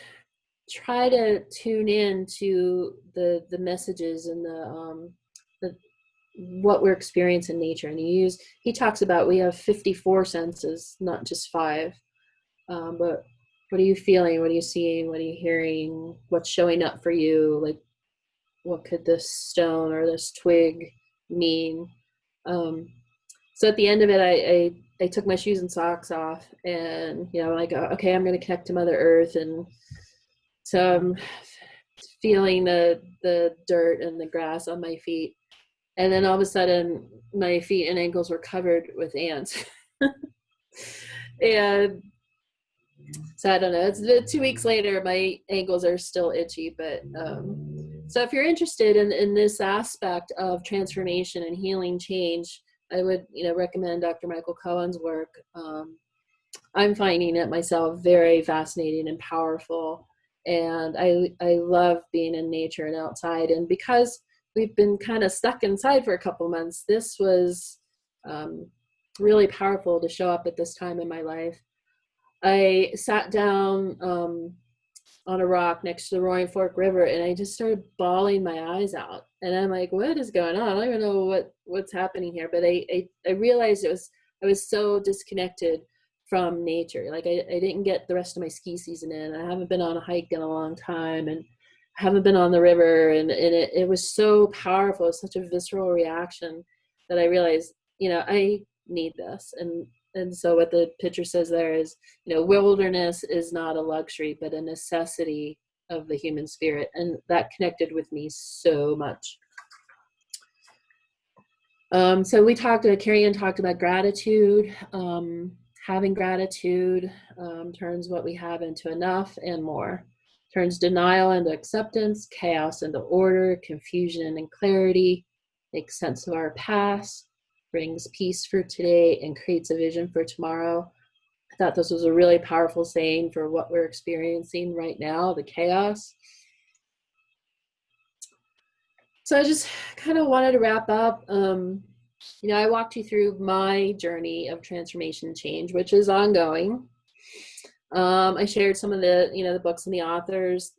try to tune in to the messages and the what we're experiencing in nature. And he talks about we have 54 senses, not just 5. But what are you feeling? What are you seeing? What are you hearing? What's showing up for you? Like, what could this stone or this twig mean? So at the end of it, I took my shoes and socks off, and like, okay, I'm going to connect to Mother Earth, and so I'm feeling the dirt and the grass on my feet, and then all of a sudden, my feet and ankles were covered with ants, and so I don't know. It's 2 weeks later, my ankles are still itchy, but so if you're interested in this aspect of transformation and healing change, I would recommend Dr. Michael Cohen's work. I'm finding it myself very fascinating and powerful, and I love being in nature and outside. And because we've been kind of stuck inside for a couple months, this was really powerful to show up at this time in my life. I sat down on a rock next to the Roaring Fork River, and I just started bawling my eyes out. And I'm like, what is going on? I don't even know what's happening here. But I realized I was so disconnected from nature. Like I didn't get the rest of my ski season in. I haven't been on a hike in a long time, and I haven't been on the river. And it was so powerful. It was such a visceral reaction that I realized, I need this. And so what the picture says there is, wilderness is not a luxury, but a necessity of the human spirit. And that connected with me so much. So Carrie Ann talked about gratitude. Having gratitude turns what we have into enough and more. Turns denial into acceptance, chaos into order, confusion and clarity, makes sense of our past, brings peace for today, and creates a vision for tomorrow. I thought this was a really powerful saying for what we're experiencing right now, the chaos. So I just kind of wanted to wrap up. I walked you through my journey of transformation and change, which is ongoing. I shared some of the books and the authors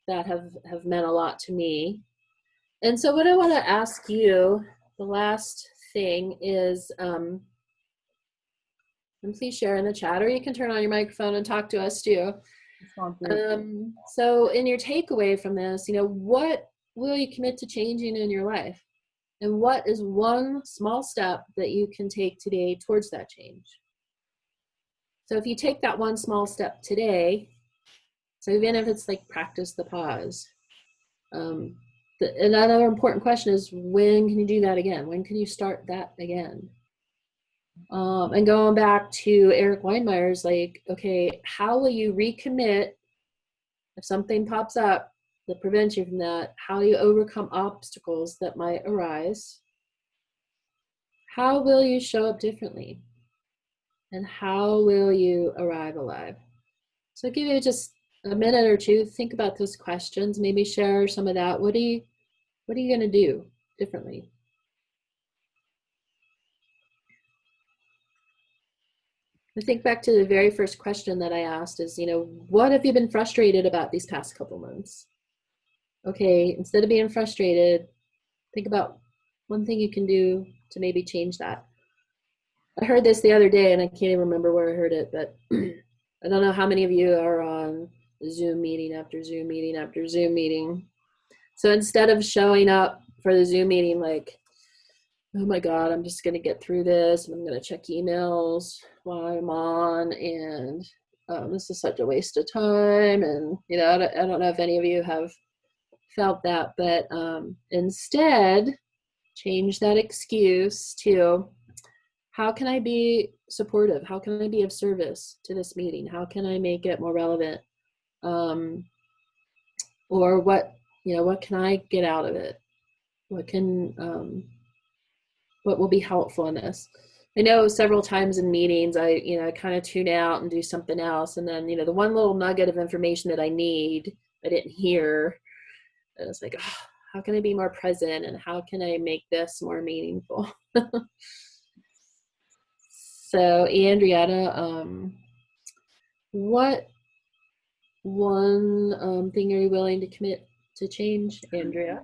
that have meant a lot to me. And so what I want to ask you, the last thing is, and please share in the chat, or you can turn on your microphone and talk to us too. So in your takeaway from this, what will you commit to changing in your life? And what is one small step that you can take today towards that change? So if you take that one small step today, so even if it's like practice the pause, another important question is, when can you do that again? When can you start that again? And going back to Eric Weinmeier's, like, okay, how will you recommit if something pops up that prevents you from that? How do you overcome obstacles that might arise? How will you show up differently? And how will you arrive alive? So I'll give you just a minute or two, think about those questions, maybe share some of that. What are you going to do differently? I think back to the very first question that I asked is, what have you been frustrated about these past couple months? Okay, instead of being frustrated, think about one thing you can do to maybe change that. I heard this the other day, and I can't even remember where I heard it, but I don't know how many of you are on Zoom meeting after Zoom meeting after Zoom meeting. So instead of showing up for the Zoom meeting like, oh my God, I'm just going to get through this, and I'm going to check emails while I'm on, and this is such a waste of time, and I don't know if any of you have felt that, but instead change that excuse to, how can I be supportive? How can I be of service to this meeting? How can I make it more relevant? Or what can I get out of it? What will be helpful in this? I know several times in meetings, I kind of tune out and do something else. And then, the one little nugget of information that I need, I didn't hear. And it's like, oh, how can I be more present? And how can I make this more meaningful? So Andrietta, what one thing are you willing to commit to change, Andrea?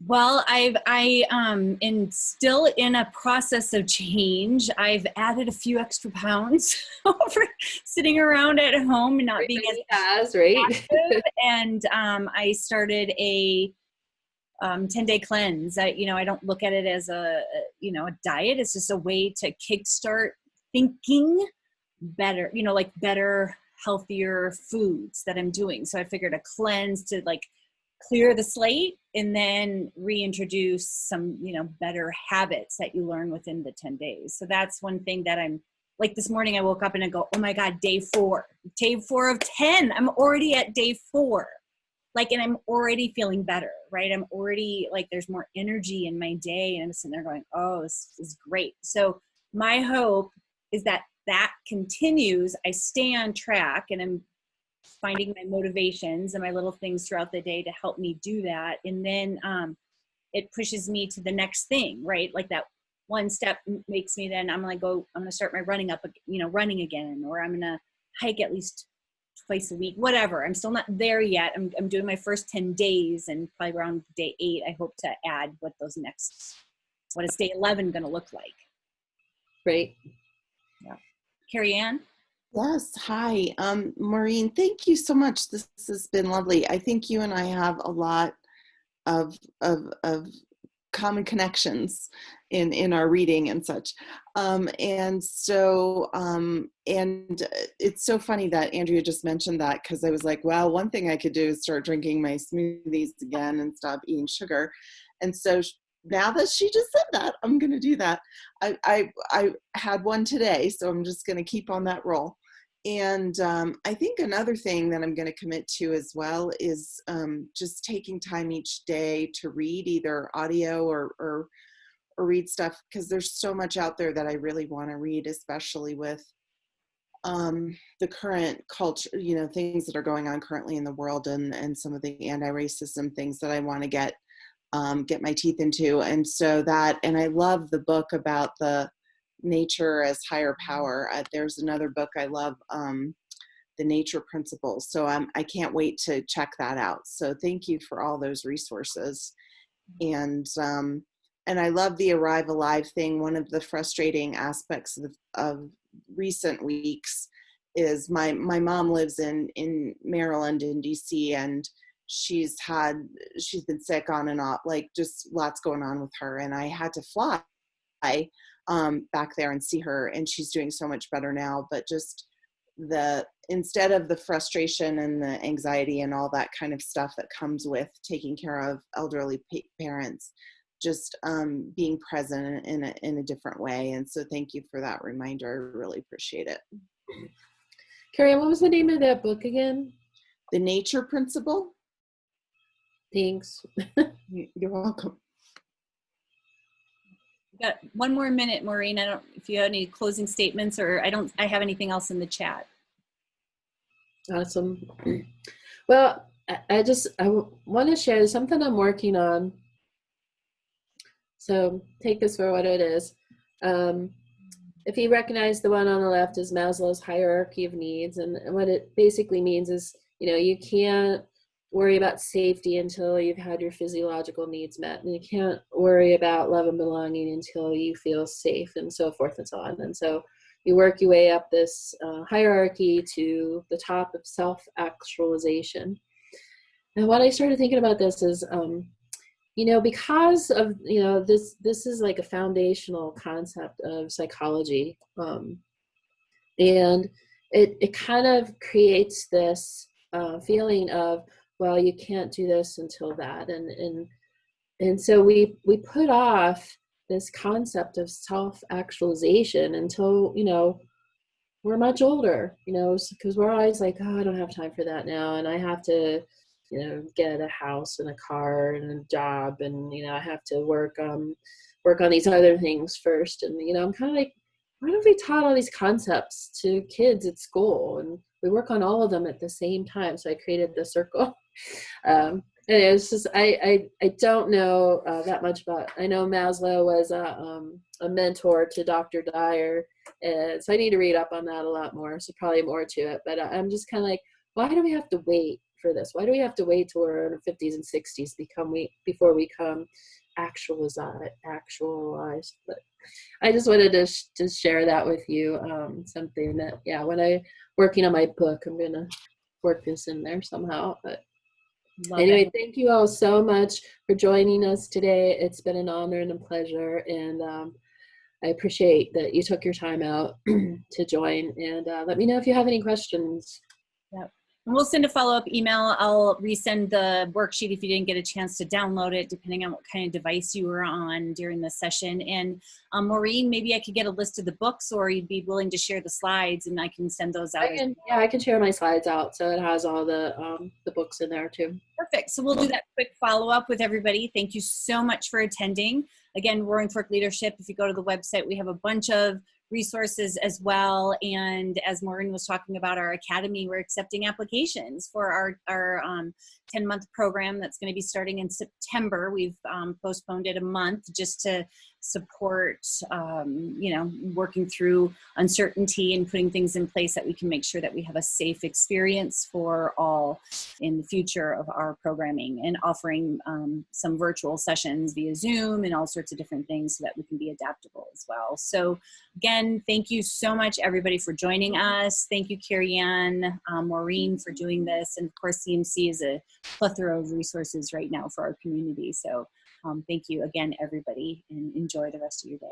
Well, I am still in a process of change. I've added a few extra pounds over sitting around at home and not being as right? active. And I started a 10-day cleanse. I don't look at it as a diet. It's just a way to kickstart thinking better, like better, healthier foods that I'm doing. So I figured a cleanse to like clear the slate and then reintroduce some, better habits that you learn within the 10 days. So that's one thing that I'm like this morning I woke up and I go, oh my God, day 4 of 10. I'm already at day 4. And I'm already feeling better, right? I'm already there's more energy in my day and I'm sitting there going, oh, this is great. So my hope is that continues. I stay on track and I'm finding my motivations and my little things throughout the day to help me do that. And then it pushes me to the next thing, right? Like that one step makes me then I'm going to start my running again, or I'm going to hike at least twice a week, whatever. I'm still not there yet. I'm doing my first 10 days and probably around day 8, I hope to add what is day 11 going to look like. Right. Yeah. Carrie Ann? Yes. Hi, Maureen. Thank you so much. This has been lovely. I think you and I have a lot of common connections in our reading and such. And it's so funny that Andrea just mentioned that, because I was like, well, one thing I could do is start drinking my smoothies again and stop eating sugar. And so now that she just said that, I'm going to do that. I had one today, so I'm just going to keep on that roll. And I think another thing that I'm going to commit to as well is just taking time each day to read either audio or read stuff, because there's so much out there that I really want to read, especially with the current culture, things that are going on currently in the world, and some of the anti-racism things that I want to get my teeth into. And so and I love the book about the nature as higher power. There's another book I love, The Nature Principles. So I can't wait to check that out. So thank you for all those resources. And I love the Arrive Alive thing. One of the frustrating aspects of recent weeks is my mom lives in Maryland, in DC, and she's been sick on and off, just lots going on with her. And I had to fly back there and see her, and she's doing so much better now. But just instead of the frustration and the anxiety and all that kind of stuff that comes with taking care of elderly parents, just being present in a different way. And so thank you for that reminder. I really appreciate it. Carrie, what was the name of that book again? The Nature Principle. Thanks. You're welcome. Got one more minute, Maureen. I don't if you have any closing statements, or I have anything else in the chat. Awesome. Well, I want to share something I'm working on. So take this for what it is. If you recognize the one on the left is Maslow's hierarchy of needs, and what it basically means is, you can't worry about safety until you've had your physiological needs met, and you can't worry about love and belonging until you feel safe, and so forth and so on. And so you work your way up this hierarchy to the top of self-actualization. And what I started thinking about this is, because of, this is like a foundational concept of psychology, and it kind of creates this feeling of, well, you can't do this until that. And so we put off this concept of self-actualization until, we're much older, because we're always like, oh, I don't have time for that now. And I have to, get a house and a car and a job. And, I have to work on these other things first. And, I'm kind of like, why don't we taught all these concepts to kids at school, and we work on all of them at the same time? So I created the circle. And it's just, I don't know that much about, I know Maslow was a mentor to Dr. Dyer. And so I need to read up on that a lot more. So probably more to it, but I'm just kind of like, why do we have to wait for this? Why do we have to wait till we're in our 50s and 60s before we become actualized? But I just wanted to just share that with you. Something that, yeah, when I'm working on my book, I'm going to work this in there somehow. But anyway, thank you all so much for joining us today. It's been an honor and a pleasure. And I appreciate that you took your time out to join. And let me know if you have any questions. Yep. And we'll send a follow-up email. I'll resend the worksheet if you didn't get a chance to download it, depending on what kind of device you were on during the session. And Maureen, maybe I could get a list of the books, or you'd be willing to share the slides and I can send those out. I can share my slides out, so it has all the books in there too. Perfect. So we'll do that quick follow-up with everybody. Thank you so much for attending. Again, Roaring Fork Leadership, if you go to the website, we have a bunch of resources as well. And as Maureen was talking about our academy, we're accepting applications for our 10-month program that's going to be starting in September. We've postponed it a month just to support, working through uncertainty and putting things in place that we can make sure that we have a safe experience for all in the future of our programming, and offering some virtual sessions via Zoom and all sorts of different things so that we can be adaptable as well. So again, thank you so much everybody for joining us. Thank you, Carrie Ann, Maureen, for doing this. And of course, CMC is a plethora of resources right now for our community. So thank you again, everybody, and enjoy the rest of your day.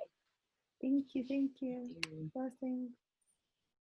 Thank you. Blessings.